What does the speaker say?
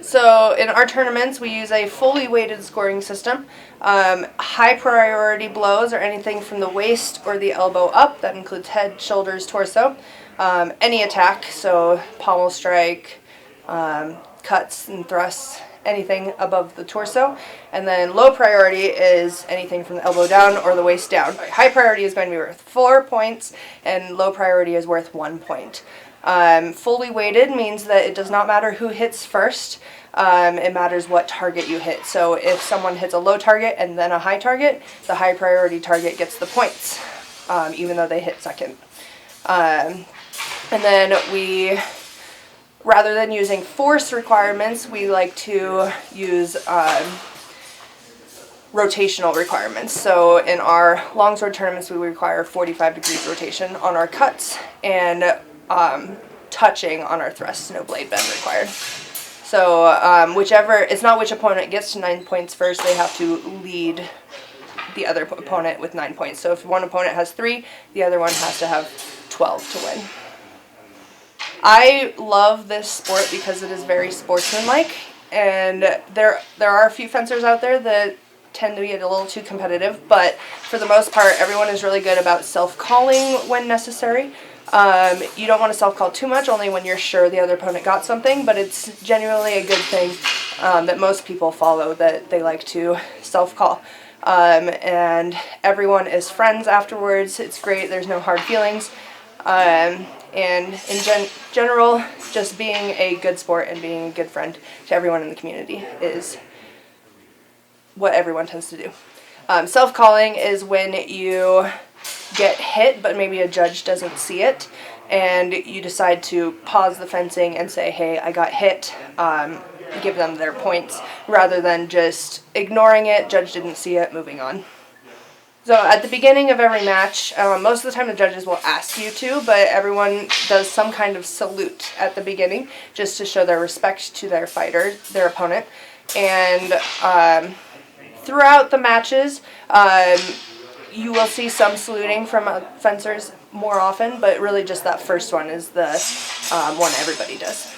So in our tournaments, we use a fully weighted scoring system. High priority blows are anything from the waist or the elbow up. That includes head, shoulders, torso. Any attack, so pommel strike, cuts and thrusts, anything above the torso. And then low priority is anything from the elbow down or the waist down. High priority is going to be worth 4 points, and low priority is worth 1 point. Fully weighted means that it does not matter who hits first. It matters what target you hit. So if someone hits a low target and then a high target, the high priority target gets the points, even though they hit second. And then we, rather than using force requirements, we like to use rotational requirements. So in our longsword tournaments, we require 45 degrees rotation on our cuts, and touching on our thrusts, no blade bend required. So whichever, it's not which opponent gets to 9 points first, they have to lead the other opponent with 9 points. So if one opponent has 3, the other one has to have 12 to win. I love this sport because it is very sportsmanlike, and there are a few fencers out there that tend to be a little too competitive, but for the most part, everyone is really good about self-calling when necessary. You don't want to self-call too much, only when you're sure the other opponent got something, but it's genuinely a good thing that most people follow, that they like to self-call. And everyone is friends afterwards. It's great. There's no hard feelings. And in general, just being a good sport and being a good friend to everyone in the community is what everyone tends to do. Self-calling is when you get hit, but maybe a judge doesn't see it, and you decide to pause the fencing and say, hey, I got hit, give them their points, rather than just ignoring it, judge didn't see it, moving on. So at the beginning of every match, most of the time the judges will ask you to, but everyone does some kind of salute at the beginning, just to show their respect to their fighter, their opponent. And throughout the matches, you will see some saluting from fencers more often, but really just that first one is the one everybody does.